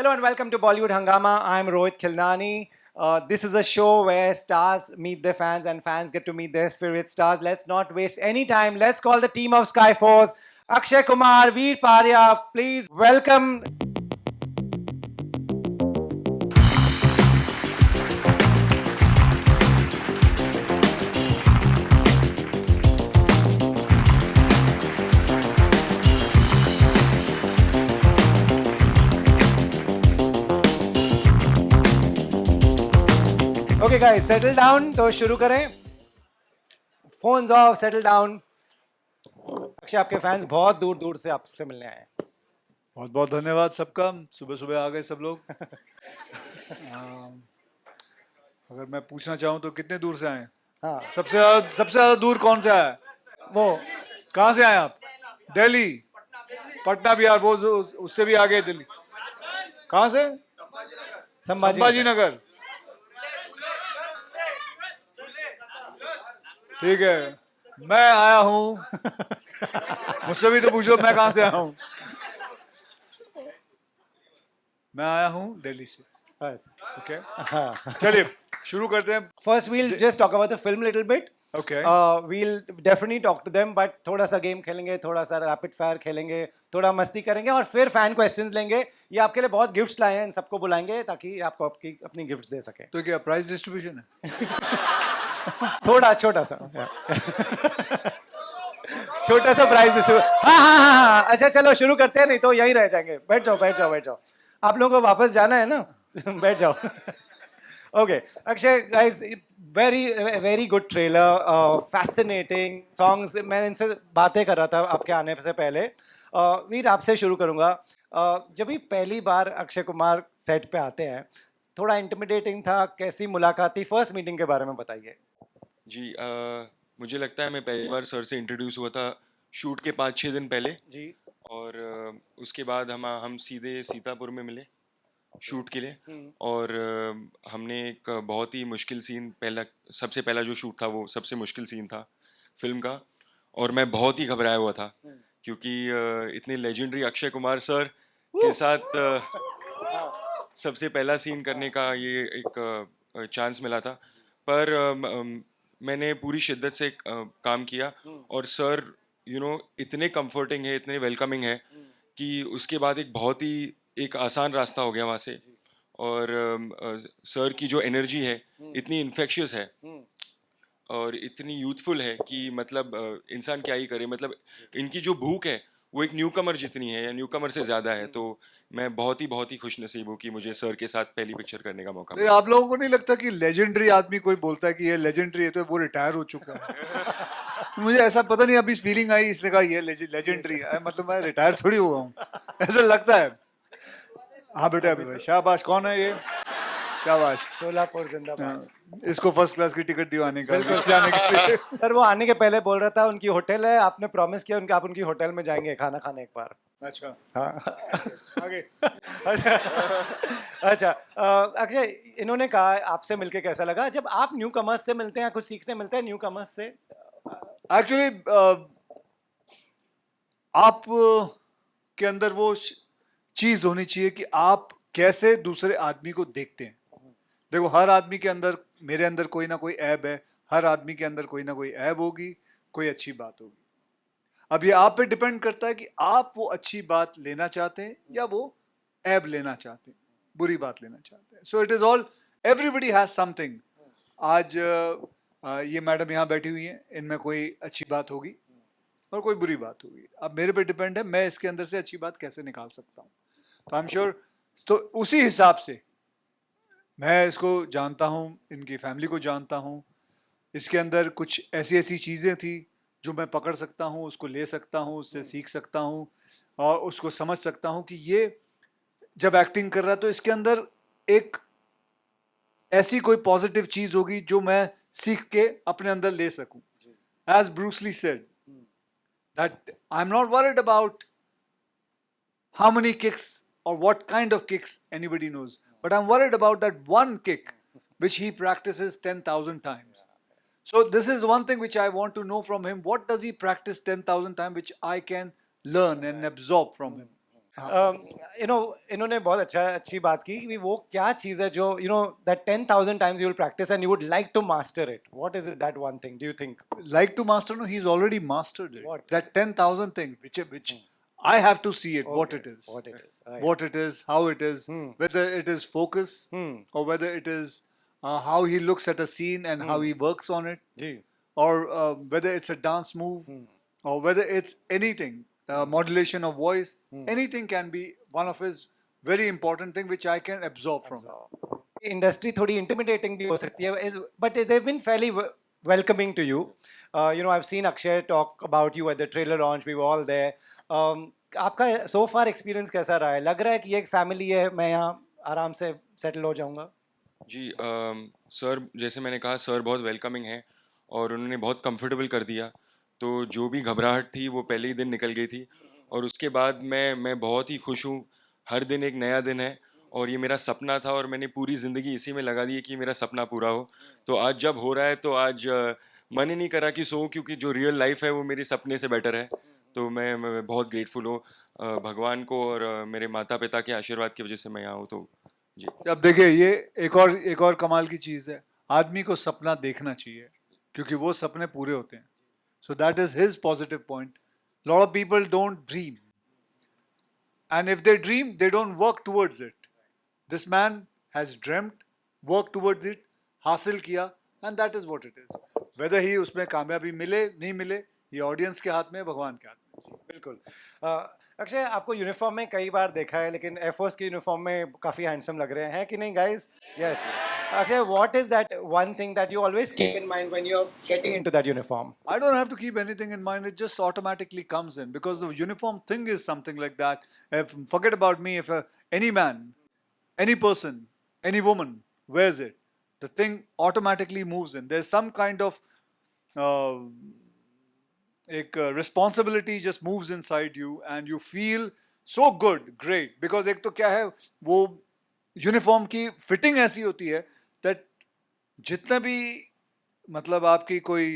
Hello and welcome to Bollywood Hangama. I'm Rohit Khilnani. This is a show where stars meet their fans and fans get to meet their favorite stars. Let's not waste any time. Let's call the team of Skyforce. Akshay Kumar, Veer Parya, please welcome. Okay guys, settle down. तो शुरू करें. Phones off, settle down. Akshay आपके fans बहुत दूर दूर से आपसे मिलने आए हैं. बहुत बहुत धन्यवाद सबका. सुबह सुबह आ गए सब लोग. अगर मैं पूछना चाहूँ तो कितने दूर से आए? हाँ. सबसे ज्यादा दूर कौन से आया? वो कहाँ से आए आप? दिल्ली, पटना, बिहार. वो उससे भी आगे दिल्ली. कहाँ से? संभाजी नगर. ठीक है, मैं आया हूँ. मुझसे भी तो पूछो मैं कहाँ से आया हूँ. मैं आया हूँ दिल्ली से. ओके, चलिए शुरू करते हैं. First, we'll just talk about the film a little bit. Okay. We'll definitely talk to them, but थोड़ा सा गेम खेलेंगे, थोड़ा सा रैपिड फायर खेलेंगे, थोड़ा मस्ती करेंगे और फिर फैन क्वेश्चंस लेंगे. ये आपके लिए बहुत गिफ्ट्स लाए हैं, इन सबको बुलाएंगे ताकि आपको आपकी अपनी गिफ्ट्स दे सके. तो क्या प्राइस डिस्ट्रीब्यूशन है? थोड़ा छोटा सा. छोटा सा प्राइस. हाँ. अच्छा चलो शुरू करते हैं, नहीं तो यहीं रह जाएंगे. बैठ जाओ. आप लोगों को वापस जाना है ना. बैठ जाओ. Okay, Akshay, guys, very good trailer, fascinating songs. मैं इनसे बातें कर रहा था आपके आने से पहले. वीर, आपसे शुरू करूँगा. जब भी पहली बार अक्षय कुमार सेट पे आते हैं, थोड़ा इंटिमिडेटिंग था. कैसी मुलाकात थी? फर्स्ट मीटिंग के बारे में बताइए. जी, मुझे लगता है मैं पहली बार सर से इंट्रोड्यूस हुआ था शूट के 5-6 दिन पहले जी. और उसके बाद हम सीधे सीतापुर में मिले शूट के लिए. और हमने एक बहुत ही मुश्किल सीन, सबसे पहला जो शूट था वो सबसे मुश्किल सीन था फिल्म का. और मैं बहुत ही घबराया हुआ था क्योंकि इतने लेजेंडरी अक्षय कुमार सर के साथ सबसे पहला सीन करने का ये एक चांस मिला था. पर मैंने पूरी शिद्दत से काम किया और सर इतने कंफर्टिंग है, इतने वेलकमिंग है कि उसके बाद एक बहुत ही एक आसान रास्ता हो गया वहाँ से. और सर की जो एनर्जी है इतनी इन्फेक्शियस है और इतनी यूथफुल है कि मतलब इंसान क्या ही करे. मतलब इनकी जो भूख है वो एक न्यूकमर जितनी है या न्यूकमर से ज़्यादा है. तो मैं बहुत ही खुश नसीब हूँ कि मुझे सर के साथ पहली पिक्चर करने का मौका मिला. आप लोगों को नहीं लगता कि लेजेंडरी आदमी कोई बोलता है कि ये लेजेंडरी है तो वो रिटायर हो चुका है? मुझे ऐसा पता नहीं, अभी फीलिंग आई, इसने कहा ये लेजेंडरी है, मतलब मैं रिटायर थोड़ी हुआ हूँ, ऐसा लगता है. हाँ बेटा, शाबाश. कौन है ये? शाबाश. सोलापुर जिंदाबाद. इसको फर्स्ट क्लास की टिकट दिवाने का. सर वो आने के पहले बोल रहा था उनकी होटल है, आपने प्रॉमिस किया आप उनकी होटल में जाएंगे खाना खाने एक बार. अच्छा. हाँ. आगे. अच्छा. अक्षय, इन्होंने कहा आपसे मिलके कैसा लगा? जब आप न्यू कमर्स से मिलते हैं, कुछ सीखने मिलता है न्यू कमर्स से? एक्चुअली आप के अंदर वो चीज होनी चाहिए कि आप कैसे दूसरे आदमी को देखते हैं. देखो, हर आदमी के अंदर, मेरे अंदर कोई ना कोई ऐब है, हर आदमी के अंदर कोई ना कोई ऐब होगी, कोई अच्छी बात होगी. अब ये आप पे डिपेंड करता है कि आप वो अच्छी बात लेना चाहते हैं या वो ऐब लेना चाहते हैं, बुरी बात लेना चाहते हैं. So it is all, everybody has something. आज ये मैडम यहाँ बैठी हुई हैं, इनमें कोई अच्छी बात होगी और कोई बुरी बात होगी. अब मेरे पे डिपेंड है मैं इसके अंदर से अच्छी बात कैसे निकाल सकता हूँ. तो आई एम श्योर, तो उसी हिसाब से मैं इसको जानता हूँ, इनकी फैमिली को जानता हूँ. इसके अंदर कुछ ऐसी चीज़ें थी जो मैं पकड़ सकता हूँ, उसको ले सकता हूँ, उससे सीख सकता हूँ और उसको समझ सकता हूँ कि ये जब एक्टिंग कर रहा है तो इसके अंदर एक ऐसी कोई पॉजिटिव चीज़ होगी जो मैं सीख के अपने अंदर ले सकूँ. As Bruce Lee said that I'm not worried about how many kicks or what kind of kicks anybody knows, but I'm worried about that one kick which he practices 10,000 times. So this is one thing which I want to know from him. What does he practice 10,000 times which I can learn and absorb from him? You know इन्होंने बहुत अच्छी बात की कि वो क्या चीज़ है जो you know that 10,000 times you will practice and you would like to master it. What is it that one thing do you think? Like to master? No, he's already mastered it. What? That 10,000 thing, which I have to see it, what it is. What it is. Right. What it is, how it is, whether it is focus or whether it is how he looks at a scene and how he works on it, जी. or whether it's a dance move or whether it's anything, modulation of voice, anything can be one of his very important thing which I can absorb from. Industry थोड़ी intimidating भी हो सकती है is but they been fairly welcoming to you. You know I have seen Akshay talk about you at the trailer launch. We were all there. आपका so फार experience कैसा रहा है? लग रहा है कि ये एक फैमिली है, मैं यहाँ आराम से सेटल हो जाऊंगा? जी सर, जैसे मैंने कहा, सर बहुत वेलकमिंग है और उन्होंने बहुत कंफर्टेबल कर दिया. तो जो भी घबराहट थी वो पहले ही दिन निकल गई थी और उसके बाद मैं बहुत ही खुश हूँ. हर दिन एक नया दिन है और ये मेरा सपना था और मैंने पूरी ज़िंदगी इसी में लगा दी है कि मेरा सपना पूरा हो. तो आज जब हो रहा है तो आज मन ही नहीं करा कि सो, क्योंकि जो रियल लाइफ है वो मेरे सपने से बेटर है. तो मैं बहुत ग्रेटफुल हूँ भगवान को और मेरे माता पिता के आशीर्वाद की वजह से मैं यहाँ हूँ. तो जी. अब देखिए, ये एक और कमाल की चीज है. आदमी को सपना देखना चाहिए क्योंकि वो सपने पूरे होते हैं. So that is his positive point. Lot of people don't dream and if they dream they don't work towards it. This man has dreamed, work towards it, हासिल किया, and that is what it is. Weather ही उसमें कामयाबी मिले नहीं मिले, ये audience के हाथ में, भगवान के हाथ में. बिल्कुल. अक्षय, आपको यूनिफॉर्म में कई बार देखा है, लेकिन एयरफोर्स की यूनिफॉर्म में काफ़ी हैंडसम लग रहे हैं कि नहीं guys? Yes. Akshay, what is that one thing that you always keep in mind when you are getting into that uniform? I don't have to keep anything in mind. It just automatically comes in because the uniform thing is something like that. Forget about me. If any man, any person, any woman wears it, the thing automatically moves in. There's some kind of responsibility just moves inside you and you feel so good, great. Because एक तो क्या है, वो uniform की fitting ऐसी होती है that जितना भी मतलब आपकी कोई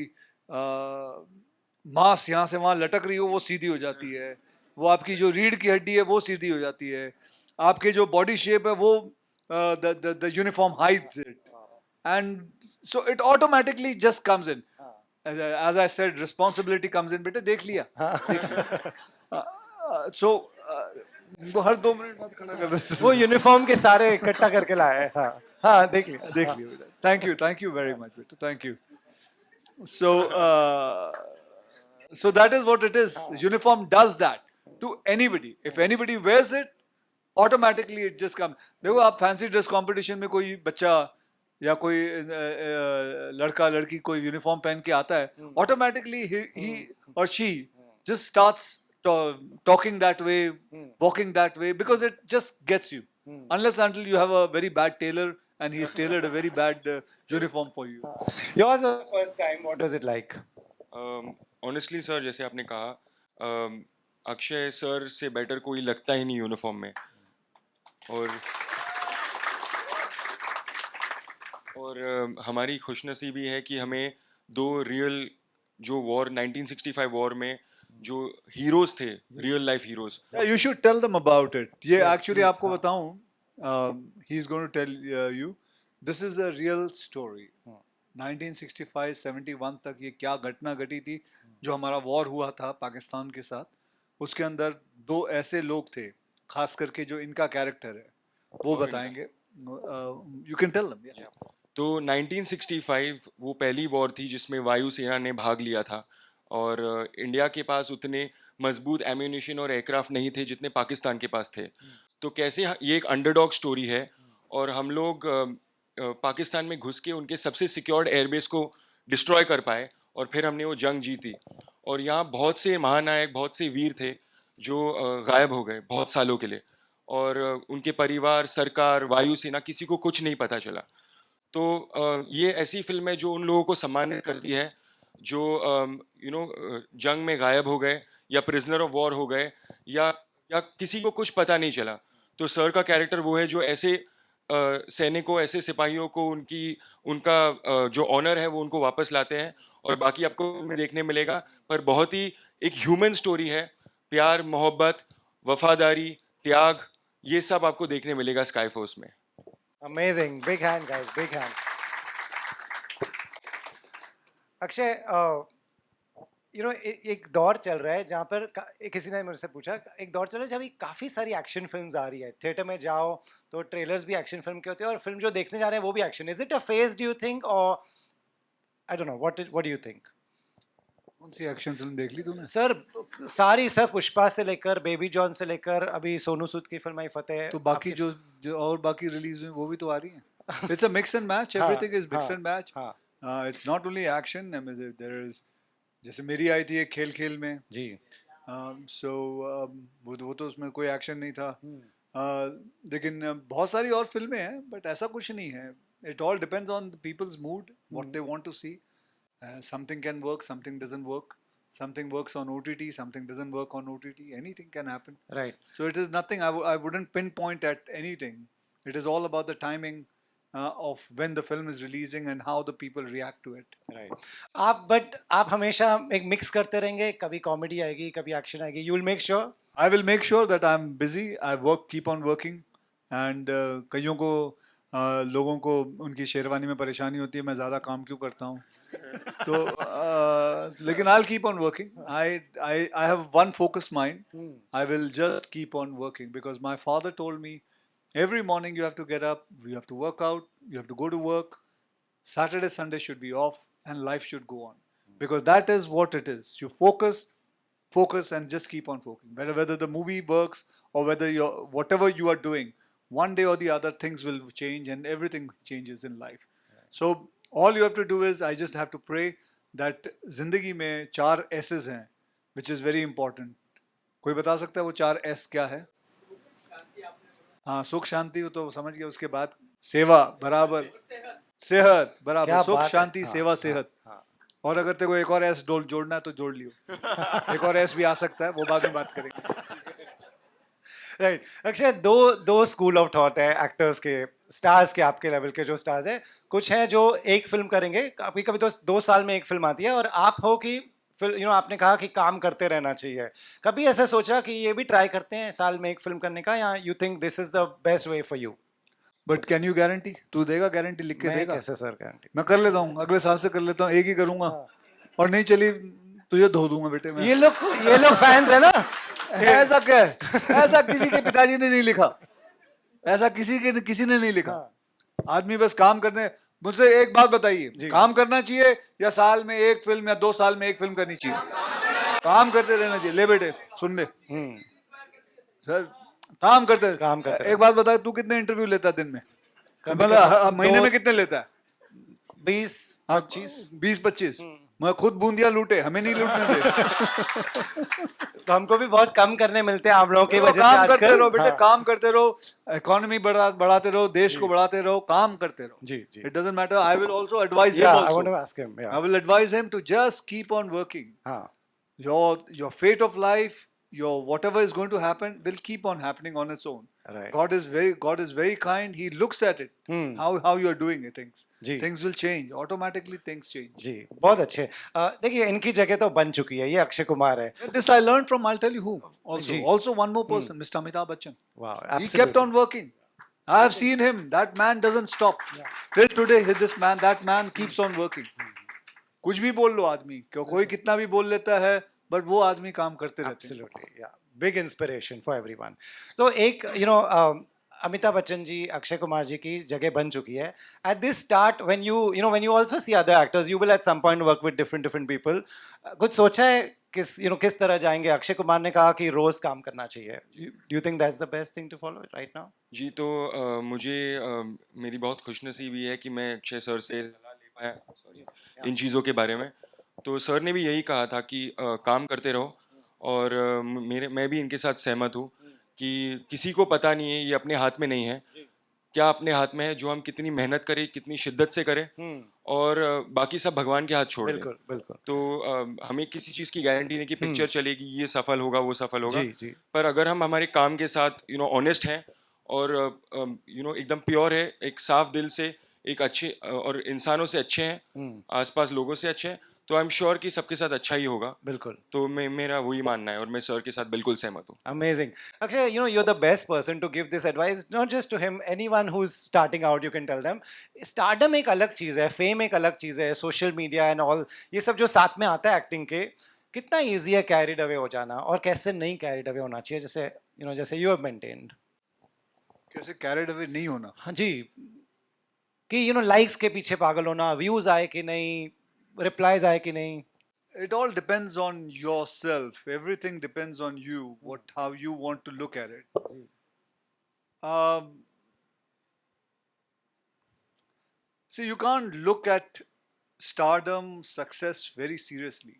मांस यहाँ से वहाँ लटक रही हो वो सीधी हो जाती है. वो आपकी जो रीढ़ की हड्डी है वो सीधी हो जाती है. आपके जो बॉडी शेप है वो the uniform hides it. And so it automatically just comes in. As I said, responsibility comes in. बेटे देख लिया. So वो हर 2 मिनट बाद खड़ा कर देते. वो यूनिफॉर्म के सारे इकट्ठा करके लाया है. हाँ हाँ, देख लिया. Thank you very much, बेटा. Thank you. So so that is what it is. Uniform does that to anybody. If anybody wears it, automatically it just comes. देखो, आप फैंसी ड्रेस कंपटीशन में कोई बच्चा या कोई लड़का लड़की कोई यूनिफॉर्म पहन के आता है, automatically he or she just starts talking that way, walking that way, because it just gets you. Unless until you have a very bad tailor and he's tailored a very bad uniform for you. Yours was the first time. What was it like? Honestly sir, जैसे आपने कहा, Akshay sir से better कोई लगता ही नहीं uniform में. और हमारी खुशनसीबी है कि हमें 2 रियल जो वॉर 1965 वॉर में जो हीरोज थे, real life heroes. Yeah, you should tell them about it. ये Yes, actually please, आपको हाँ. बताऊं, he's going to tell you. This is a real story. 1965-71 तक ये क्या घटना घटी थी जो हमारा वॉर हुआ था पाकिस्तान के साथ. उसके अंदर 2 ऐसे लोग थे, खास करके जो इनका कैरेक्टर है वो बताएंगे. You can tell them. Yeah. तो 1965 वो पहली वॉर थी जिसमें वायुसेना ने भाग लिया था और इंडिया के पास उतने मजबूत एम्यूनिशन और एयरक्राफ्ट नहीं थे जितने पाकिस्तान के पास थे. तो कैसे ये एक अंडरडॉग स्टोरी है और हम लोग पाकिस्तान में घुस के उनके सबसे सिक्योर्ड एयरबेस को डिस्ट्रॉय कर पाए और फिर हमने वो जंग जीती. और यहाँ बहुत से महानायक, बहुत से वीर थे जो गायब हो गए बहुत सालों के लिए और उनके परिवार, सरकार, वायुसेना, किसी को कुछ नहीं पता चला. तो ये ऐसी फिल्म है जो उन लोगों को सम्मानित करती है जो जंग में गायब हो गए या प्रिजनर ऑफ वॉर हो गए या किसी को कुछ पता नहीं चला. तो सर का कैरेक्टर वो है जो ऐसे सैनिकों, ऐसे सिपाहियों को उनका जो ऑनर है वो उनको वापस लाते हैं. और बाकी आपको देखने मिलेगा, पर बहुत ही एक ह्यूमन स्टोरी है. प्यार, मोहब्बत, वफादारी, त्याग, ये सब आपको देखने मिलेगा स्काई फोर्स में। Amazing, big hand guys, big hand. Akshay, एक दौर चल रहा है जहाँ पर किसी ने मुझसे पूछा, एक दौर चल रहा है जहाँ काफ़ी सारी एक्शन फिल्म्स आ रही है, थिएटर में जाओ तो ट्रेलर्स भी एक्शन फिल्म के होते हैं और फिल्म जो देखने जा रहे हैं वो भी action. Is it a phase do you think, और I don't know, what do you think? कौन सी एक्शन फिल्म देख ली तूने? सर सारी, सर पुष्पा से लेकर बेबी जॉन से लेकर अभी सोनू सूद की फिल्म आई फतेह, तो बाकी जो और बाकी रिलीज हुई वो भी तो आ रही हैं। It's a mix and match, everything is mix and match. It's not only action, there is, जैसे मेरी आई थी एक खेल खेल में जी, सो वो तो उसमें कोई एक्शन नहीं था। लेकिन बहुत सारी और फिल्में हैं, बट ऐसा कुछ नहीं है। It all depends on the people's mood, what they want to see. Something can work, something doesn't work. Something works on OTT, something doesn't work on OTT. Anything can happen. Right. So it is nothing. I wouldn't pinpoint at anything. It is all about the timing of when the film is releasing and how the people react to it. Right. आप हमेशा एक mix करते रहेंगे, कभी comedy आएगी कभी action आएगी, you will make sure? I will make sure that I'm busy. I keep on working, and कईयों को लोगों को उनकी शेरवानी में परेशानी होती है, मैं ज़्यादा काम क्यों करता हूँ। तो लेकिन I'll keep on working. I have one focused mind. I will just keep on working because my father told me every morning you have to get up, you have to work out, you have to go to work. Saturday, Sunday should be off, and life should go on because that is what it is. You focus, and just keep on focusing. Whether the movie works or whether whatever you are doing, one day or the other things will change and everything changes in life. So all you have to do is, I just have to pray that जिंदगी में 4 S's हैं, which is very important. कोई बता सकता है वो 4 S क्या है? हाँ, सुख शांति तो समझ गया। उसके बाद सेवा बराबर, सेहत बराबर, क्या सुख बात है। शांति हाँ, सेवा सेहत। और अगर तेरे को एक और S जोड़ना है तो जोड़ लियो। एक और S भी आ सकता है, वो बाद में बात करेंगे। राइट। अक्षय, दो स्कूल ऑफ थॉट है एक्टर्स के, स्टार्स के, आपके लेवल के जो स्टार्स हैं, कुछ हैं जो एक फिल्म करेंगे, कभी कभी तो 2 साल में एक फिल्म आती है, और आप हो कि आपने कहा कि काम करते रहना चाहिए। कभी ऐसा सोचा कि ये भी ट्राई करते हैं साल में एक फिल्म करने का, या you think this is the best way for you? But can you guarantee? तू देगा गारंटी, लिख के देगा? कैसे सर गारंटी? मैं कर लेता हूँ, अगले साल से कर लेता हूँ, एक ही करूंगा, और नहीं चली तुझे धो दूंगा बेटे मैं। ये लोग फैंस है ना। ऐसा क्या है? ऐसा किसी के पिताजी ने नहीं लिखा, ऐसा किसी ने नहीं लिखा। आदमी बस काम करने। मुझसे एक बात बताइए, काम करना चाहिए या साल में एक फिल्म या 2 साल में एक फिल्म करनी चाहिए? काम करते रहना चाहिए। ले बेटे सुन ले सर, काम करते। एक बात बता, तू कितने इंटरव्यू लेता है दिन में? मतलब महीने में कितने लेता है? 20-25। मैं खुद बूंदिया लूटे, हमें नहीं लूटने दे। तो हमको भी बहुत कम करने मिलते हैं आप लोगों की वजह से। काम करते रहो बेटे, काम करते रहो, इकोनॉमी बढ़ाते रहो, देश को बढ़ाते रहो, काम करते रहो। जी जी। It doesn't matter. I will also advise him Yeah, also. I want to ask him. Yeah. I will advise him to just keep on working. हाँ. Your fate of life, your whatever is going to happen will keep on happening on its own. Right. God is very kind. He looks at it. How you are doing things. Ji. Things will change. Automatically things change. जी, बहुत अच्छे। देखिए, इनकी जगह तो बन चुकी है, ये अक्षय कुमार है। This I learned from, I'll tell you who. Also one more person, Mr. Amitabh Bachchan. Wow, He kept on working. I have seen him. That man doesn't stop. Till today, that man keeps on working. कुछ भी बोल लो आदमी, कोई कितना भी बोल लेता है, but वो आदमी काम करते रहते हैं। Absolutely, yeah. Big inspiration for everyone. So एक अमिताभ बच्चन जी, अक्षय कुमार जी की जगह बन चुकी है। At this start, when you also see other actors, you will at some point work with different people. कुछ सोचा है किस तरह जाएंगे? अक्षय कुमार ने कहा कि रोज काम करना चाहिए। Do you think that's the best thing to follow right now? जी, तो मुझे मेरी बहुत खुशनसीबी है कि मैं अक्षय सर से सलाह ले पाया इन चीज़ों के बारे में। तो सर ने भी यही कहा था कि काम करते रहो, और मैं भी इनके साथ सहमत हूँ कि किसी को पता नहीं है, ये अपने हाथ में नहीं है। क्या अपने हाथ में है? जो हम कितनी मेहनत करें, कितनी शिद्दत से करें, और बाकी सब भगवान के हाथ छोड़ दें। बिल्कुल। तो हमें किसी चीज़ की गारंटी नहीं कि पिक्चर चलेगी, ये सफल होगा, वो सफल होगा। जी। पर अगर हम हमारे काम के साथ ऑनेस्ट हैं और एकदम प्योर है, एक साफ दिल से, एक अच्छे और इंसानों से अच्छे हैं, आसपास लोगों से अच्छे हैं, तो आई एम श्योर कि सबके साथ अच्छा ही होगा. बिल्कुल. तो मेरा वही मानना है और मैं सर के साथ बिल्कुल सहमत हूँ. Amazing. Akshay, you know, you're the best person to give this advice, not just to him, anyone who's starting out, you can tell them. Stardom एक अलग चीज़ है, fame एक अलग चीज़ है, social media and all, ये सब जो साथ में आता है acting के, कितना easy है carried away हो जाना और कैसे नहीं carried away होना चाहिए, जैसे, you know, जैसे you have maintained. कैसे carried away नहीं होना? हाँ जी, कि you know, likes के पीछे पागल होना, views आए कि नहीं, replies आए कि नहीं. It all depends on yourself. Everything depends on you. How you want to look at it. See, you can't look at stardom, success very seriously,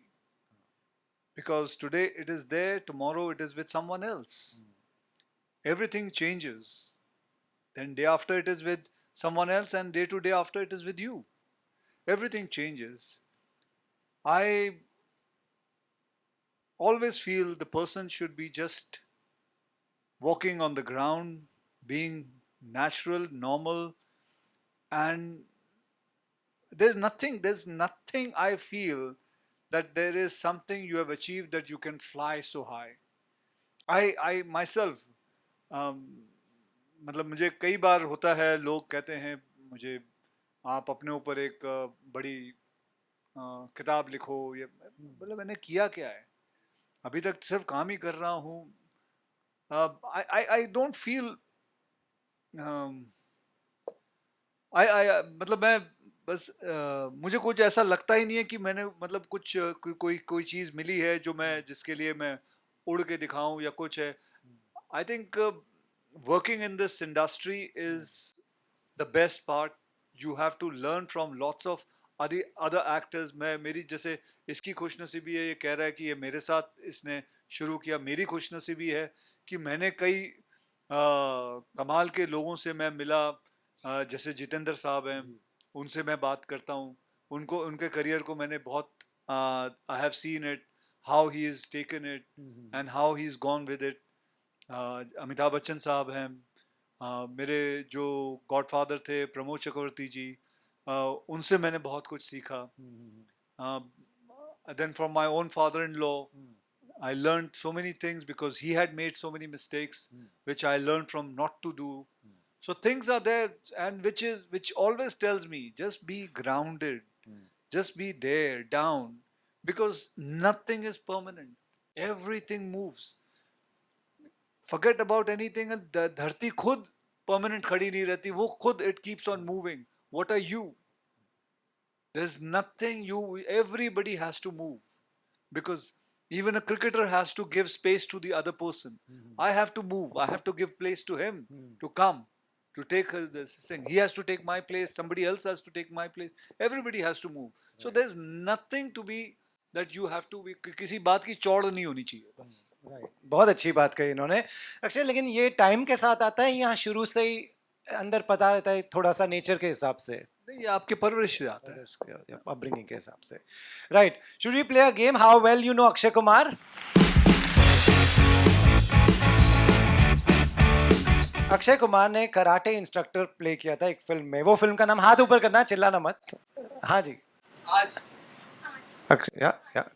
because today it is there, tomorrow it is with someone else. Everything changes. Then day after it is with someone else, and day to day after it is with you. Everything changes. I always feel the person should be just walking on the ground, being natural, normal, and there's nothing I feel that there is something you have achieved that you can fly so high. I myself, मतलब मुझे कई बार होता है, लोग कहते हैं मुझे आप अपने ऊपर एक बड़ी किताब लिखो, ये मतलब मैंने किया क्या है, अभी तक सिर्फ काम ही कर रहा हूँ. I don't feel मतलब मैं बस मुझे कुछ ऐसा लगता ही नहीं है कि मैंने मतलब कुछ कोई चीज़ मिली है जो मैं जिसके लिए मैं उड़ के दिखाऊं या कुछ है. I think working in this industry is the best part. You have to learn from lots of other actors. मेरी जैसे इसकी खुशनसीबी है, ये कह रहा है कि ये मेरे साथ इसने शुरू किया. मेरी खुशनसीबी है कि मैंने कई कमाल के लोगों से मैं मिला, जैसे जितेंद्र साहब हैं, उनसे मैं बात करता हूँ, उनके करियर को मैंने बहुत I have seen it, how he has taken it and how he's gone with it. Amitabh Bachchan साहब हैं, मेरे जो गॉडफादर थे प्रमोद चक्रवर्ती जी, उनसे मैंने बहुत कुछ सीखा. Then from my own father-in-law, I learned so many things because he had made so many mistakes, which I learned from not to do. So things are there, and which always tells me just be grounded, just be there, down, because nothing is permanent. Everything moves. Forget about anything, and धरती खुद permanent खड़ी नहीं रहती, वो खुद it keeps on moving. What are you? There's nothing everybody has to move, because even a cricketer has to give space to the other person. I have to move. I have to give place to him to come, to take this thing. He has to take my place. Somebody else has to take my place. Everybody has to move. So there's nothing to be that you have to be. किसी बात की चौड़ नहीं होनी चाहिए बस. बहुत अच्छी बात कही इन्होंने. अक्षय, लेकिन ये टाइम के साथ आता है या शुरू से ही अंदर पता रहता है, थोड़ा सा नेचर के हिसाब से? नहीं, आपके परवरिश से आता है, अपब्रिंगिंग के हिसाब से. Right. Should we play a game, how well you know Akshay Kumar? Akshay Kumar ने कराटे इंस्ट्रक्टर प्ले किया था एक फिल्म में. वो फिल्म का नाम, हाथ ऊपर करना, चिल्लाना मत. हाँ जी, आज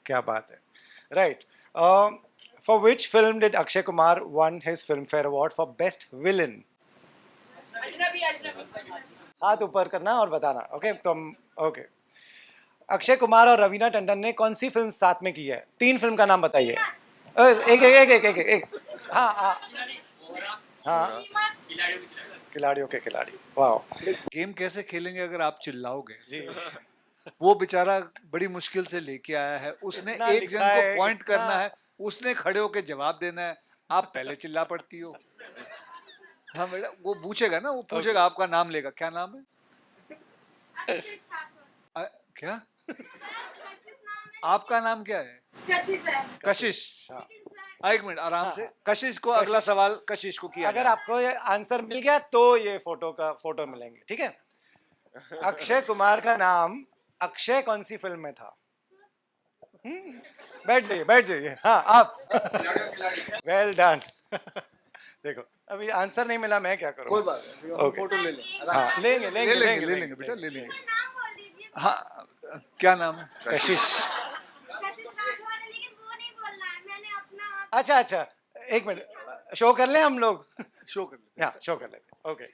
क्या बात है. Right. For which film did Akshay Kumar one his film fair award for best villain? हाथ ऊपर करना और बताना. ओके, तो ओके. अक्षय कुमार और रवीना टंडन ने कौन सी फिल्म साथ में की है? 3 फिल्म का नाम बताइए. एक. हाँ, खिलाड़ियों के खिलाड़ी. वाह. गेम कैसे खेलेंगे अगर आप चिल्लाओगे जी. वो बेचारा बड़ी मुश्किल से लेके आया है, उसने एक जन को पॉइंट करना है, उसने खड़े होके जवाब देना है, आप पहले चिल्ला पड़ती हो. हाँ बेटा, वो पूछेगा ना, वो पूछेगा, आपका नाम लेगा, क्या नाम है? क्या आपका नाम क्या है? कशिश. एक मिनट, आराम से. कशिश को अगला सवाल कशिश को किया. अगर आपको ये आंसर मिल गया तो ये फोटो मिलेंगे, ठीक है? अक्षय कुमार का नाम अक्षय कौन सी फिल्म में था? बैठ जाइए. हाँ, आप. Well done. देखो, अभी आंसर नहीं मिला, मैं क्या करूँ? कोई बात नहीं, फोटो ले लें. हाँ, लेंगे बेटा, ले लेंगे. हाँ, क्या नाम है? कशिश। लेकिन वो नहीं बोलना है, मैंने अपना अच्छा अच्छा, एक मिनट, शो कर लें हम लोग? शो कर लेते या शो कर लेते, ओके।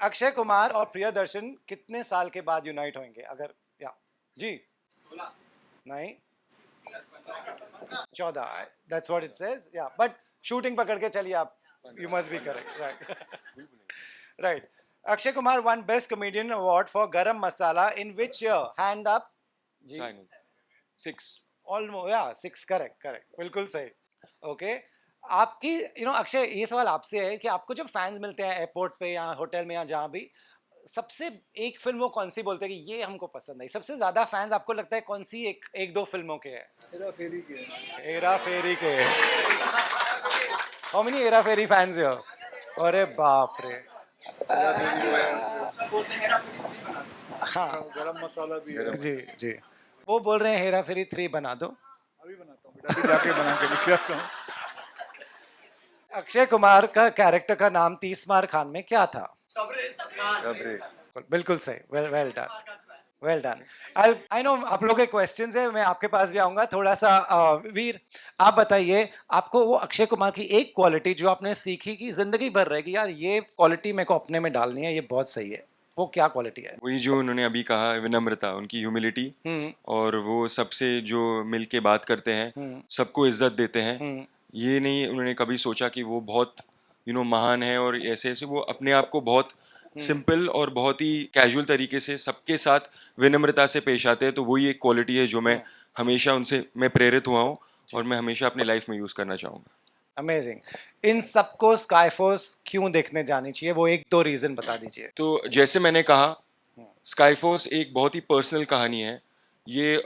अक्षय कुमार और प्रियदर्शन कितने साल के बाद यूनाइट होंगे अगर, या जी? नहीं, 14, that's what it says, yeah but shooting पकड़ के चलिए आप, you must be correct, right right. Akshay Kumar won best comedian award for Garam Masala in which year? Hand up जी। 6। ऑलमोस्ट, या 6, करेक्ट करेक्ट, बिल्कुल सही। ओके, आपकी अक्षय, ये सवाल आपसे है कि आपको जब फैंस मिलते हैं एयरपोर्ट पे या होटल में या जहाँ भी, सबसे एक फिल्म वो कौन सी बोलते हैं कि ये हमको पसंद आई? सबसे ज्यादा फैंस आपको लगता है कौन सी एक दो फिल्मों के हैं? हेरा फेरी के। हेरा फेरी के। How many Hera Pheri fans हो? अरे बाप रे। हाँ गरम मसाला भी है। जी जी, वो बोल रहे हैं हेरा फेरी 3 बना दो। अभी बनाता हूँ बेटा, अभी जाके बना के लेके आता हूँ। अक्षय कुमार का कैरेक्टर का नाम 30 मार खान में क्या था? बिल्कुल सही, well well done, well done. I know आप लोगों के क्वेश्चंस है, मैं आपके पास भी आऊंगा थोड़ा सा। वीर, आप बताइए, आपको वो अक्षय कुमार की एक क्वालिटी जो आपने सीखी कि जिंदगी भर रहेगी, यार ये क्वालिटी मेरे को अपने में डालनी है, ये बहुत सही है, वो क्या क्वालिटी है? वही जो उन्होंने अभी कहा, विनम्रता, उनकी ह्यूमिलिटी, और वो सबसे जो मिल के बात करते हैं, सबको इज्जत देते हैं। ये नहीं उन्होंने कभी सोचा कि वो बहुत महान है और ऐसे ऐसे, वो अपने आप को बहुत सिंपल और बहुत ही कैजुअल तरीके से सबके साथ विनम्रता से पेश आते हैं। तो वही एक क्वालिटी है जो मैं हमेशा उनसे मैं प्रेरित हुआ हूँ और मैं हमेशा अपनी लाइफ में यूज़ करना चाहूँगा। अमेजिंग। इन सबको स्काई फोर्स क्यों देखने जानी चाहिए, वो एक दो रीजन बता दीजिए। तो जैसे मैंने कहा, स्काई फोर्स एक बहुत ही पर्सनल कहानी है। ये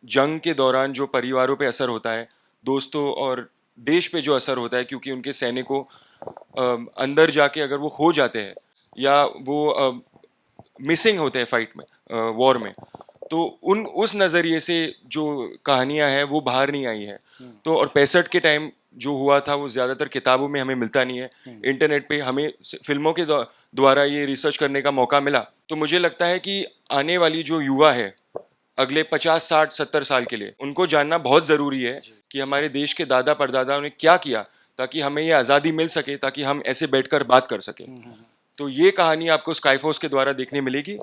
जंग के दौरान जो परिवारों पे असर होता है, दोस्तों और देश पे जो असर होता है, क्योंकि उनके सैनिकों अंदर जाके अगर वो खो जाते हैं या वो मिसिंग होते हैं फाइट में, वॉर में, तो उस नज़रिए से जो कहानियां हैं वो बाहर नहीं आई हैं। तो और 65 के टाइम जो हुआ था वो ज़्यादातर किताबों में हमें मिलता नहीं है, इंटरनेट पे हमें फिल्मों के द्वारा ये रिसर्च करने का मौका मिला। तो मुझे लगता है कि आने वाली जो युवा है अगले 50, 60, 70 साल के लिए, उनको जानना बहुत ज़रूरी है कि हमारे देश के दादा परदादा ने क्या किया ताकि हमें ये आज़ादी मिल सके, ताकि हम ऐसे बैठकर बात कर सकें। तो ये कहानी आपको स्काई फोर्स के द्वारा देखने मिलेगी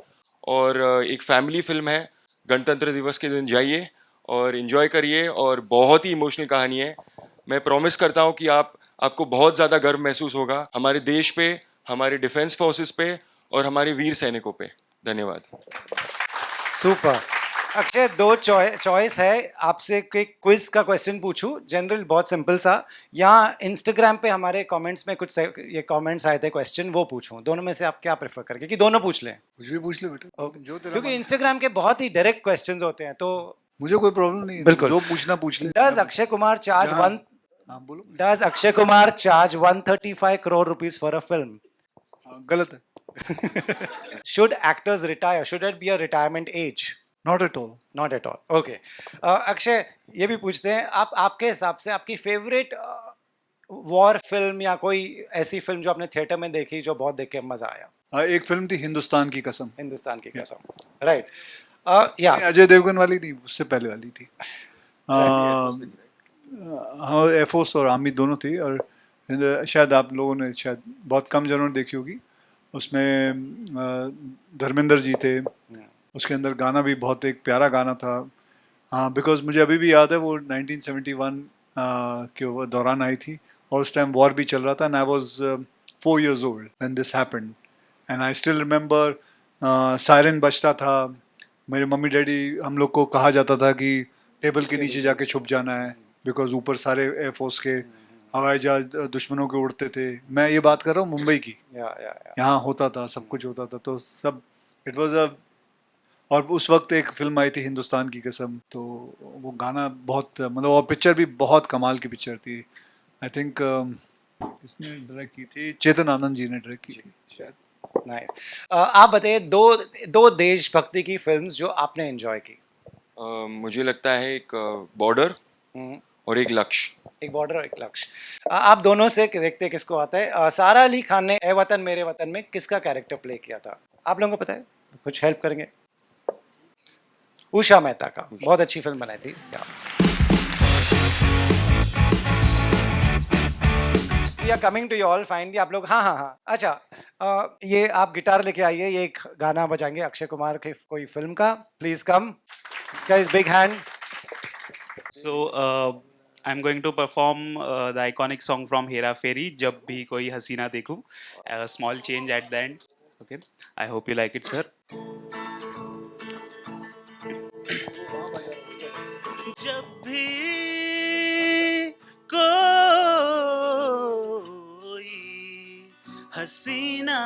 और एक फैमिली फिल्म है। गणतंत्र दिवस के दिन जाइए और एंजॉय करिए, और बहुत ही इमोशनल कहानी है। मैं प्रॉमिस करता हूँ कि आपको बहुत ज़्यादा गर्व महसूस होगा हमारे देश पे, हमारे डिफेंस फोर्सेस पे और हमारे वीर सैनिकों पे। धन्यवाद। सुपर। अक्षय, दो चॉइस है, आपसे क्विज का क्वेश्चन पूछूं, जनरल बहुत सिंपल सा, यहाँ इंस्टाग्राम पे हमारे कमेंट्स में कुछ ये कमेंट्स आए थे क्वेश्चन, वो पूछूं? दोनों में से आप क्या प्रेफर करेंगे, कि दोनों पूछ लें? कुछ भी पूछ ले बेटा, जो तेरा क्योंकि मन। इंस्टाग्राम के बहुत ही डायरेक्ट क्वेश्चंस होते हैं, तो मुझे कोई प्रॉब्लम नहीं है, बिल्कुल। जो पूछना पूछ ले। डज अक्षय कुमार चार्ज जहाँ- वन हाँ बोलो। Does Akshay Kumar charge 135 crore rupees for a film? हाँ, गलत है। Should actors retire, should it be a retirement age? Not at all. Not at all, okay. Akshay, ये भी पूछते हैं, आपके हिसाब से आपकी फेवरेट वॉर फिल्म या कोई ऐसी फिल्म जो आपने थिएटर में देखी जो बहुत देख के मजा आया? एक फिल्म थी हिंदुस्तान की कसम। हिंदुस्तान की कसम, राइट। या अजय देवगन वाली नहीं, उससे पहले वाली थी। हाँ, एयरफोर्स और आर्मी दोनों थी, और शायद आप लोगों ने, शायद बहुत कम जनों ने देखी होगी। उसमें धर्मेंद्र जी थे, उसके अंदर गाना भी बहुत एक प्यारा गाना था। हाँ, बिकॉज मुझे अभी भी याद है वो 1971 के दौरान आई थी, और उस टाइम वॉर भी चल रहा था, and I was 4 years old when this happened, and I still remember siren बजता था। मेरे मम्मी डैडी, हम लोग को कहा जाता था कि टेबल के नीचे जाके छुप जाना है, बिकॉज ऊपर सारे एयरफोर्स के हवाई जहाज दुश्मनों के उड़ते थे। मैं ये बात कर रहा हूँ मुंबई की, यहाँ होता था, सब कुछ होता था, तो सब इट वाज अ। और उस वक्त एक फिल्म आई थी हिंदुस्तान की कसम, तो वो गाना बहुत, मतलब, और पिक्चर भी बहुत कमाल की पिक्चर थी। आई थिंक किसने डायरेक्ट की थी? चेतन आनंद जी ने डायरेक्ट की थी शायद। नाइस। आप बताइए दो देशभक्ति की फिल्म्स जो आपने एंजॉय की। मुझे लगता है एक बॉर्डर और एक लक्ष्य। एक बॉर्डर और एक लक्ष्य। आप दोनों से देखते हैं किसको आता है। सारा अली खान ने ए वतन मेरे वतन में किसका कैरेक्टर प्ले किया था? आप लोगों को पता है? कुछ हेल्प करेंगे? उषा मेहता का, बहुत अच्छी फिल्म बनाई थी। We are coming to you all finally. आप लोग हाँ हाँ हाँ अच्छा, ये आप गिटार लेके आइए, ये एक गाना बजाएंगे अक्षय कुमार के कोई फिल्म का। Please come guys, big hand. So I'm going to perform the iconic song from Hera Fairy, जब भी कोई हसीना देखूं. A small change at the end. Okay. I hope you like it, sir. जब भी कोई हसीना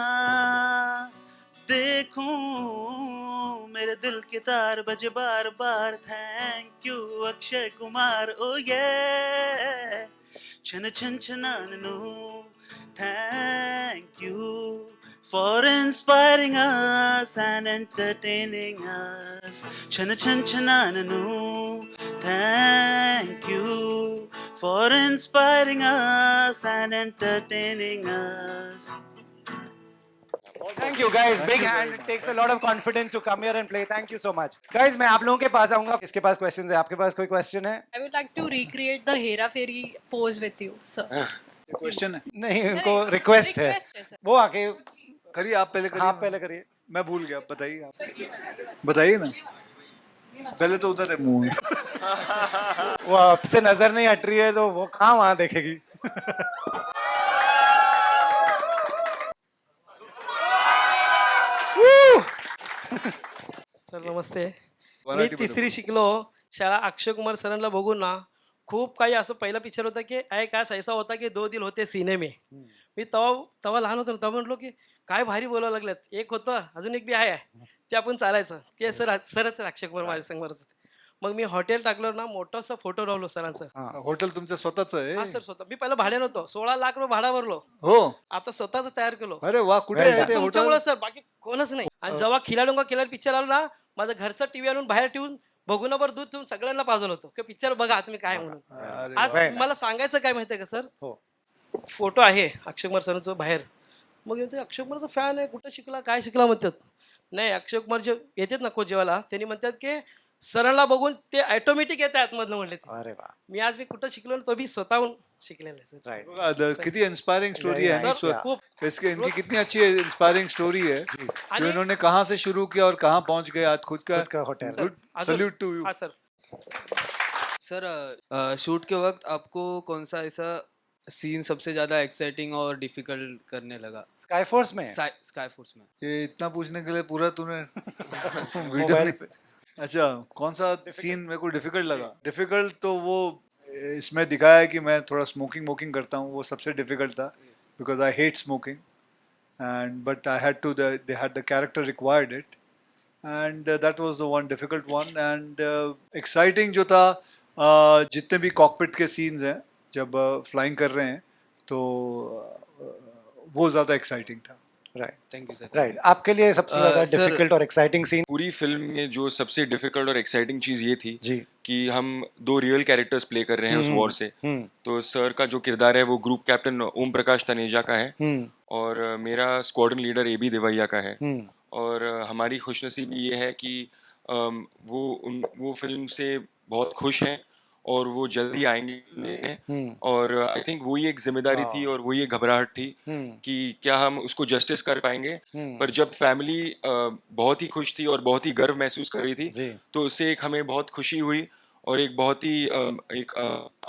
देखूं, मेरे दिल के तार बजे बार बार. Thank you Akshay Kumar. ओ ये छन छन छनानू. Thank you for inspiring us and entertaining us. Chana chan chanananu. Thank you for inspiring us and entertaining us. Thank you guys, big hand. It takes a lot of confidence to come here and play. Thank you so much guys. मैं आप लोगों के पास आऊंगा, किसके पास questions है? आपके पास कोई question है? I would like to recreate the Hera Fairy pose with you, sir. Question है, नहीं, उनको रिक्वेस्ट है, Request है, sir. वो आके करिए आप पहले करिए। आप पहले करिए। मैं भूल गया, बताइए आप, बताइए ना। पहले तो उधर है मुंह। वो आपसे नजर नहीं हट रही है तो वो कहाँ वहां देखेगी। सर नमस्ते. मी मराठी तिसरी शिकलो. शाळा अक्षय कुमार सरांना बघून ना खूप काही असं पहिला पिक्चर होता की एक आज ऐसा होता की दो दिल होते सीने में. मी तेव्हा लहान होतो ना, तेव्हा म्हटलो की काय भारी बोलावं लागल्यात. एक होतं, अजून एक बी आहे, ते आपण चालायचं. ते सरच अक्षय कुमार माझ्या संगवरच. मग मी हॉटेल टाकलं ना, मोठासा फोटो लावलो सरांचा. हॉटेल तुमचं स्वतःच हा आहे? सर, स्वतः. मी पहिला भाड्यानं होतो, 16 लाख रुपये भाडा भरलो. हो. आता स्वतःच तयार केलो. अरे वा, कुठे आहे ते तुमच्यामुळे हॉटेल? सर, बाकी कोणच नाही. आणि जेव्हा खिलाडूंगा खिलाडी पिक्चर आलो ना, माझं घरचं टीव्ही आणून बाहेर ठेवून भगुनाभर दूध ठेवून सगळ्यांना पाजवलं होतं की पिक्चर बघा तुम्ही काय म्हणून. अरे आज वा. मला सांगायचं काय माहितीये का सर, हो. फोटो आहे अक्षय कुमार सरांचं बाहेर. मग म्हणतो अक्षय कुमारचा फॅन आहे, कुठं शिकला काय शिकला म्हणतात. नाही, अक्षय कुमार जे येतात ना कोच जेवायला, त्यांनी म्हणतात की सरांना बघून ते ऑटोमॅटिक येते आतमधनं म्हणले ते. अरे वा, मी कुठं शिकलो ना, तो बी स्वतःहून शिकलेला आहे सर. राइट। कितनी इंस्पायरिंग स्टोरी है Sir, सर खूप. इसके, इनकी कितनी अच्छी इंस्पायरिंग स्टोरी है कि आणि इन्होंने कहाँ से शुरू किया और कहाँ पहुंच गए आज खुद का। खुद का होटल। गुड, अजून- सल्यूट टू यू। हा सर. सर शूट के वक्त आपको कौन सा ऐसा सीन सबसे ज्यादा एक्साइटिंग और डिफिकल्ट करने लगा स्काई फोर्स में स्काई फोर्स में? ये इतना पूछने के लिए पूरा तूने वीडियो मोबाइल में। अच्छा, कौन सा सीन मेरे को डिफिकल्ट लगा? डिफिकल्ट तो वो इसमें दिखाया है कि मैं थोड़ा स्मोकिंग करता हूँ, वो सबसे डिफिकल्ट था because I hate smoking and but I had to, they had the character required it and that was the one difficult one. And exciting जो था, जितने भी कॉकपिट के सीन्स हैं जब फ्लाइंग कर रहे हैं तो वो ज़्यादा एक्साइटिंग था। Right thank you sir. Right. आपके लिए सबसे ज्यादा sir- डिफिकल्ट और एक्साइटिंग सीन? पूरी फिल्म में जो सबसे डिफिकल्ट और एक्साइटिंग चीज़ ये थी जी। कि हम 2 रियल कैरेक्टर्स प्ले कर रहे हैं उस वॉर से। तो सर का जो किरदार है वो ग्रुप कैप्टन ओम प्रकाश तनेजा का है और मेरा स्क्वाड्रन लीडर एबी देवैया का है। और हमारी खुशनसीबी ये है कि वो फिल्म से बहुत खुश हैं और वो जल्दी आएंगे। और आई थिंक वही एक जिम्मेदारी थी और वही एक घबराहट थी कि क्या हम उसको जस्टिस कर पाएंगे। पर जब फैमिली बहुत ही खुश थी और बहुत ही गर्व महसूस कर रही थी तो उससे एक हमें बहुत खुशी हुई और एक बहुत ही एक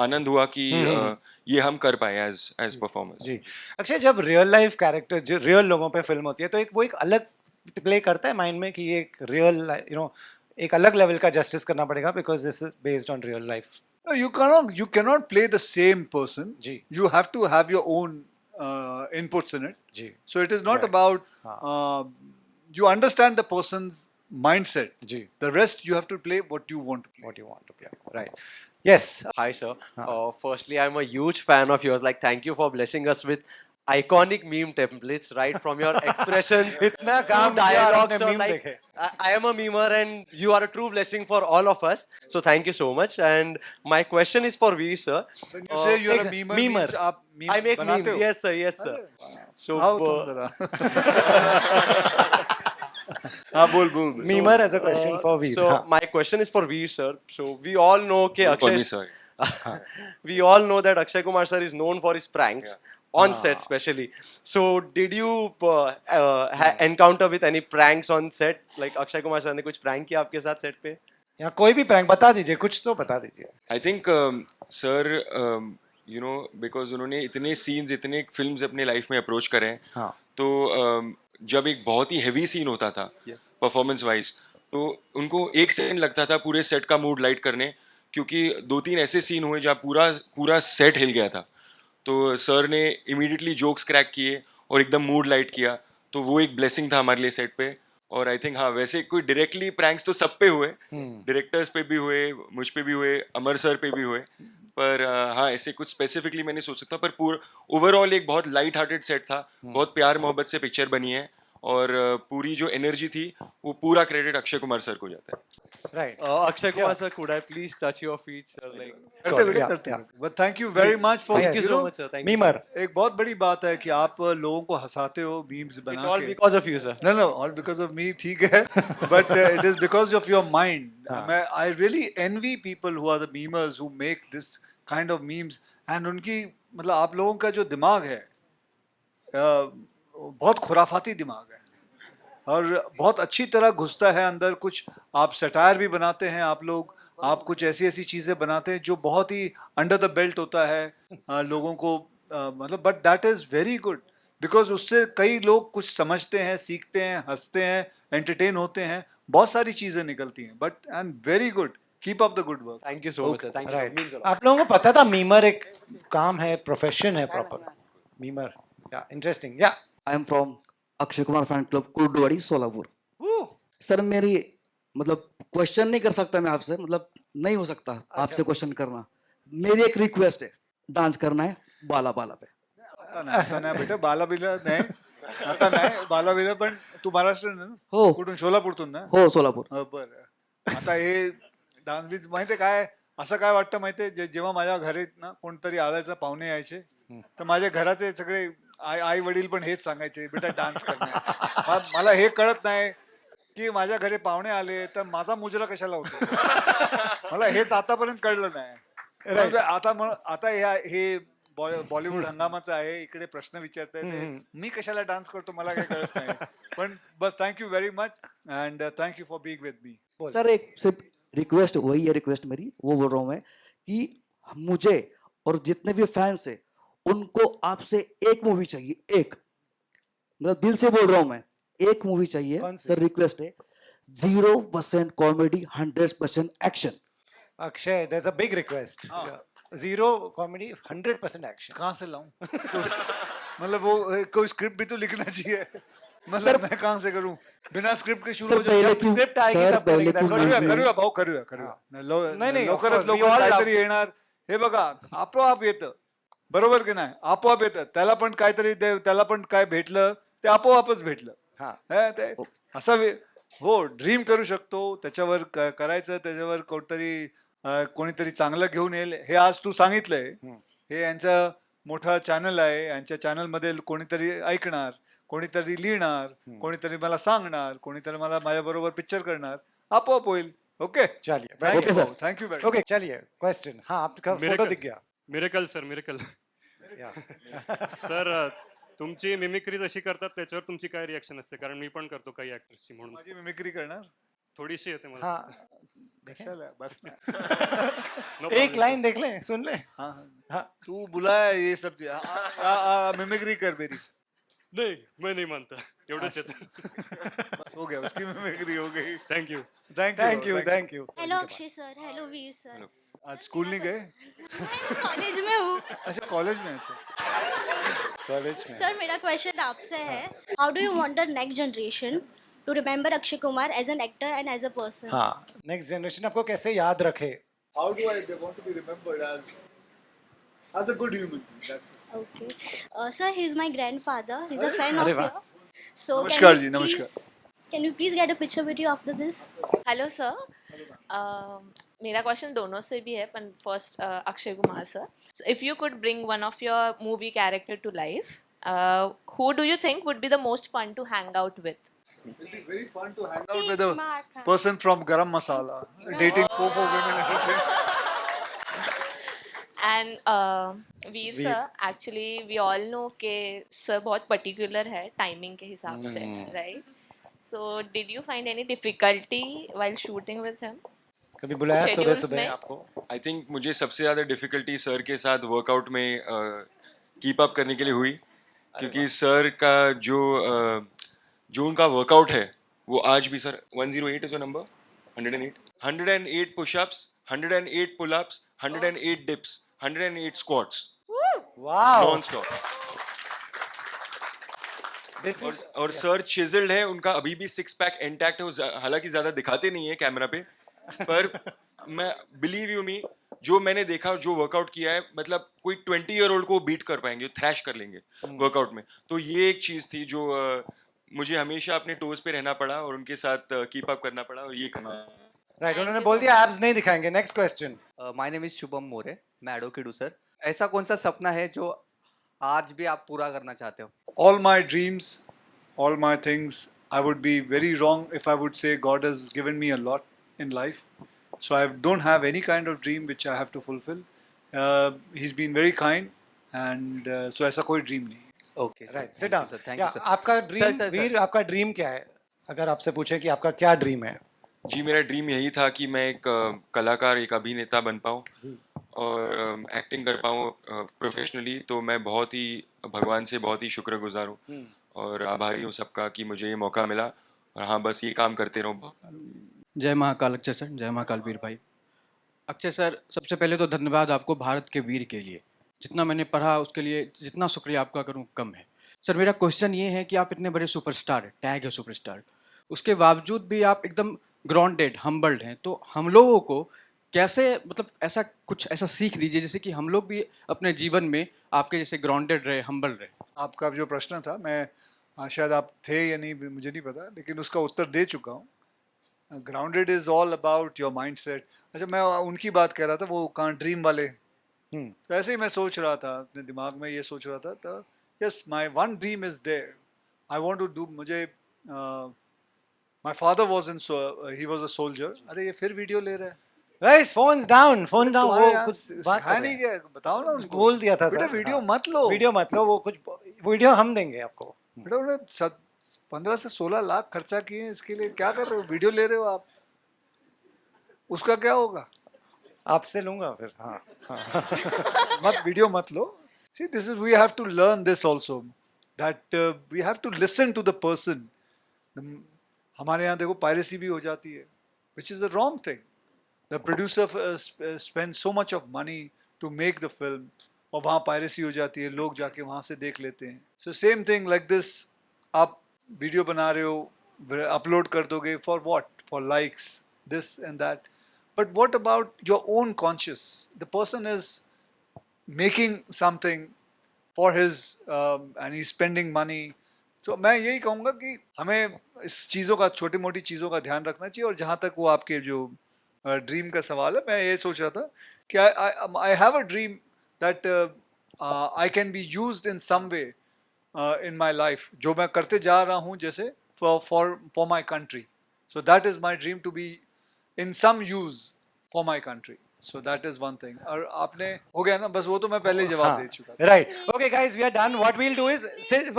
आनंद हुआ कि ये हम कर पाए एज परफॉर्मर्स। जी। अक्षय, जब रियल लाइफ कैरेक्टर, जो रियल लोगों पे फिल्म होती है तो वो एक अलग प्ले करता है माइंड में कि ये एक रियल, एक अलग लेवल का जस्टिस करना पड़ेगा because this is based on real life. No, you cannot play the same person. जी। You have to have your own inputs in it. जी। So it is not Right. about you understand the person's mindset. जी। The rest you have to play what you want to play. What you want to play. Right. Yes. Hi, sir. Firstly, I'm a huge fan of yours. Like, thank you for blessing us with iconic meme templates, right? From your expressions, इतना काम to किया और dialogues, आपने or meme like, देखे। I am a memer, and you are a true blessing for all of us. So thank you so much. And my question is for Veer, sir. When you say you're a एक memer, memer. means आप meme I make बनाते memes. हो? Yes, sir. Yes, sir. So आओ तुम जरा। हाँ बोल बोल बोल। Memer has a question for Veer. So हाँ. my question is for Veer sir. So we all know कि Don't call me Akshay, sir. we all know that Akshay Kumar sir is known for his pranks on set especially. So did you encounter with any pranks on set? Like Akshay Kumar sir ने कुछ prank किया आपके साथ set पे? या कोई भी prank बता दीजिए, कुछ तो बता दीजिए. I think sir you know because उन्होंने इतने सीन्स इतने फिल्म्स अपने लाइफ में अप्रोच करे हैं हाँ. तो जब एक बहुत ही हैवी सीन होता था परफॉर्मेंस वाइज तो उनको 1 सेकंड लगता था पूरे सेट का मूड लाइट करने, क्योंकि 2-3 ऐसे सीन हुए जहाँ पूरा पूरा सेट हिल गया था. तो सर ने इमीडिएटली जोक्स क्रैक किए और एकदम मूड लाइट किया, तो वो एक ब्लेसिंग था हमारे लिए सेट पे. और आई थिंक हाँ वैसे कोई डायरेक्टली प्रैंक्स तो सब पे हुए, डायरेक्टर्स पे भी हुए, मुझ पे भी हुए, अमर सर पे भी हुए, पर हाँ ऐसे कुछ स्पेसिफिकली मैं नहीं सोच सकता. पर पूरा ओवरऑल एक बहुत लाइट हार्टेड सेट था, बहुत प्यार मोहब्बत से पिक्चर बनी है और पूरी जो एनर्जी थी वो पूरा क्रेडिट अक्षय कुमार सर को जाता है. Right. Akshay Kumar sir, could I please touch your feet sir? Like, करते बेटे Yeah, करते. yeah. But thank you very much for thank you so much sir. Thank you. Memer. एक बहुत बड़ी बात है कि आप लोगों को हंसाते हो मीम्स It's बना all के. because of you sir. No, all because of me, ठीक है. But it is because of your mind. I really envy people who are the memers who make this kind of memes. And उनकी मतलब आप लोगों का जो दिमाग है बहुत खुराफाती दिमाग है और बहुत अच्छी तरह घुसता है अंदर. कुछ आप सटायर भी बनाते हैं आप लोग, आप कुछ ऐसी ऐसी चीज़ें बनाते हैं जो बहुत ही अंडर द बेल्ट होता है लोगों को मतलब. But that is very good because उससे कई लोग कुछ समझते हैं, सीखते हैं, हंसते हैं, एंटरटेन होते हैं, बहुत सारी चीज़ें निकलती हैं. But and very good, keep up the good work. Thank you so much sir. Thank you. Right. It means a lot. आप लोगों को पता था मीमर एक काम है, प्रोफेशन है proper. Memer, yeah interesting. Yeah I am from Akshay Kumar fan club Kurduwadi Solapur. Sir मेरी मतलब क्वेश्चन नहीं कर सकता मैं आपसे, मतलब नहीं हो सकता आपसे क्वेश्चन करना. मेरी एक रिक्वेस्ट है, डांस करना है बाला बाला पे. आता नाही बेटा, बाला बिला नाही, आता नाही बाला बिला. पण तू महाराष्ट्रीयन आहे ना? हो कुठून? सोलापूरतून ना? हो सोलापूर. बरं. आता हे डान्स बीज माहितीये काय, असं काय वाटतं माहितीये, जेव्हा माझ्या घरी ना कोणतरी आलायचं, पाहुणे यायचे, तर माझ्या घराचे सगळे आई वडील पण हेच सांगायचे, बेटा डान्स करणार. मला हे कळत नाही की माझ्या घरी पाहुणे आले तर माझा मुजरा कशाला होतो. मला हेच आतापर्यंत कळलं नाही. म्हणजे आता हे बॉलिवूड हंगामाचं आहे, इकडे प्रश्न विचारतायत, मी कशाला डान्स करतो मला काही कळत नाही. पण बस thank you very much and thank you for being with me. Sir एक सिर्फ रिक्वेस्ट, वही है रिक्वेस्ट मेरी, वो बोल रहा हूँ मैं कि मुझे और जितने भी फैंस है उनको आपसे एक मूवी चाहिए, एक, मतलब दिल से बोल रहा हूँ मैं, एक मूवी चाहिए सर. रिक्वेस्ट है 0% comedy 100% action. Akshay, there's a big request. 0 comedy, 100% action. कहाँ से लाऊं? मतलब वो कोई स्क्रिप्ट भी तो लिखना चाहिए. मतलब मैं कहाँ से करूं? बिना स्क्रिप्ट के शुरू सर हो पहले जाए. क्यों script आएगी सर तब पहले करेंगे, क्यों that's what नहीं? करूया भाऊ, करूया. नाही, of लवकरच course, we लवकर all love- काहीतरी येणार. हे बघा, आपोआप येतं, बरोबर की नाही? आपोआप येतं. त्याला पण काहीतरी त्याला पण काय भेटलं ते आपोआपच भेटलं. ते असा हो ड्रीम करू शकतो, त्याच्यावर करायचं, त्याच्यावर कोणीतरी चांगलं घेऊन येईल. हे आज तू सांगितलंय, हे यांचं मोठा चॅनल आहे, यांच्या चॅनल मध्ये कोणीतरी ऐकणार, कोणीतरी लिहिणार, कोणीतरी मला सांगणार, कोणीतरी मला माझ्या बरोबर पिक्चर करणार, आपोआप होईल. ओके चलिए. Okay sir. Thank you very okay, चलिए. क्वेश्चन. हाँ, आपका फोटो दिख गया. Miracle sir, miracle. सर तुमची मिमिक्री जशी करतात त्याच्यावर तुमची काय रिॲक्शन असते? कारण मी पण करतो काही ऍक्टर्सची, म्हणून माझी मिमिक्री करणार. थोडीशी येते मला. हाँ, कशाला बस ना. No एक problem, लाइन देख ले, सुन ले. हाँ, तू बुलाया ये सब मिमिक्री कर मेरी. नाही मैं नहीं मानता, एवढंच येतं. हो गया, उसकी मिमिक्री हो गई. Thank you. Thank you. Hello Akshay sir, hello Veer sir. आज स्कूल नहीं गए? कॉलेज में हूँ. अच्छा कॉलेज में. अच्छा कॉलेज में. सर मेरा क्वेश्चन आपसे है, how do you want the next generation to remember Akshay Kumar as an actor and as a person? हाँ, नेक्स्ट जनरेशन आपको कैसे याद रखे? How do they want to be remembered as a good human being? That's it. Okay. Sir, he is my grandfather. He's a fan of अरे वाह. yours. So नमस्कार जी, नमस्कार. Can you please get a picture with you after this? Hello sir, मेरा question दोनों से भी है, पर first Akshay Kumar sir, if you could bring one of your movie character to life, Who do you think would be the most fun to hang out with? It'll be very fun to hang out with a person from Garam Masala, dating four women. And Veer sir, actually we all know कि sir बहुत particular है timing के हिसाब से, right? So did you find any difficulty while shooting with him? कभी बुलाया सुबह Schedules सुबह में? आपको? आई थिंक मुझे सबसे ज़्यादा डिफ़िकल्टी सर के साथ वर्कआउट में कीप अप करने के लिए हुई, क्योंकि सर का जो उनका वर्कआउट है वो आज भी sir 108 is your number 108 pushups 108 pullups 108 dips 108 squats wow non stop. और सर चिजल्ड है, उनका अभी भी सिक्स पैक इंटैक्ट है, वो हालांकि ज्यादा दिखाते नहीं है कैमरा पे, पर मैं बिलीव यू मी जो मैंने देखा जो वर्कआउट किया है, मतलब कोई 20 ईयर ओल्ड को बीट कर पाएंगे, थ्रैश कर लेंगे वर्कआउट में। तो ये एक चीज थी जो मुझे हमेशा अपने टोज पे रहना पड़ा और उनके साथ कीप अप करना पड़ा, और ये करना। राइट, उन्होंने बोल दिया एब्स नहीं दिखाएंगे। Next question. My name is Shubham More, मैं एडवोकेट हूँ सर। ऐसा कौन सा सपना है जो आज भी आप पूरा करना चाहते हो? All my dreams, all my things, I would be very wrong if I would say God has given me a lot in life. So I don't have any kind of dream which I have to fulfill. He's been very kind, and so ऐसा कोई dream नहीं है। Okay sir, right, sit down. Sir, thank you sir. आपका dream sir, वीर, आपका dream क्या है? अगर आपसे पूछे कि आपका क्या ड्रीम है? जी मेरा ड्रीम यही था कि मैं एक कलाकार, एक अभिनेता बन पाऊँ और एक्टिंग कर पाऊँ प्रोफेशनली। तो मैं बहुत ही भगवान से बहुत ही शुक्रगुजार हूँ और आभारी हूँ सबका कि मुझे ये मौका मिला, और हाँ बस ये काम करते रहो। जय महाकाल अक्षय सर, जय महाकाल वीर भाई। अक्षय सर, सबसे पहले तो धन्यवाद आपको भारत के वीर के लिए। जितना मैंने पढ़ा उसके लिए जितना शुक्रिया आपका करूँ कम है। सर मेरा क्वेश्चन ये है कि आप इतने बड़े सुपरस्टार, टैग है सुपरस्टार, उसके बावजूद भी आप एकदम ग्राउंडेड, हम्बल्ड हैं। तो हम लोगों को कैसे, मतलब ऐसा कुछ ऐसा सीख दीजिए जिससे कि हम लोग भी अपने जीवन में आपके जैसे ग्राउंडेड रहे, हम्बल रहे। आपका जो प्रश्न था, मैं शायद आप थे या नहीं मुझे नहीं पता, लेकिन उसका उत्तर दे चुका हूँ। Grounded is all about your mind set. अच्छा, मैं उनकी बात कर रहा था, वो कहाँ ड्रीम वाले। तो ऐसे ही मैं सोच रहा था, अपने दिमाग में ये सोच रहा था, तो yes my one dream is there, I want to do. मुझे my father was in, he was a soldier. अरे ये फिर वीडियो ले रहा है। Guys phones down, phone down. वो कुछ बात है नहीं क्या, बताओ ना उनको। बोल दिया था बेटा सर, वीडियो हाँ। मत लो, वीडियो मत लो, वो कुछ वीडियो हम देंगे आपको। बेटा उन्होंने 15 से 16 लाख खर्चा किए हैं इसके लिए, क्या कर रहे हो? वीडियो ले रहे हो आप, उसका क्या होगा? आपसे लूंगा फिर। हाँ। मत वीडियो मत लो। See, this is, we have to learn this also, that we have to listen to the person. हमारे यहाँ देखो पायरेसी भी हो जाती है, which is the wrong thing. The producer spends so much of money to make the film, और वहाँ piracy हो जाती है, लोग जाके वहाँ से देख लेते हैं। So same thing like this, आप वीडियो बना रहे हो, अपलोड कर दोगे, for what? For likes, this and that. But what about your own conscience? The person is making something for his and he's spending money. So मैं यही कहूँगा कि हमें इस चीज़ों का, छोटी मोटी चीज़ों का ध्यान रखना चाहिए। और जहाँ तक वो आपके जो ड्रीम का सवाल है, मैं ये सोच रहा था कि I have a dream that I can be used in some way in my life, जो मैं करते जा रहा हूँ जैसे for my country. So that is my dream, to be in some use for my country. So that is one thing. और आपने हो गया ना, बस वो तो मैं पहले जवाब दे चुका था। Right. Okay, guys, we are done. What we'll do is,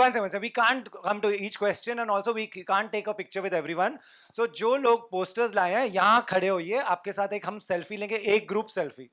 one second, we can't come to each question, and also we can't take a picture with everyone. So जो लोग posters लाए हैं, यहाँ खड़े होइए, आपके साथ एक हम selfie लेंगे, एक group selfie.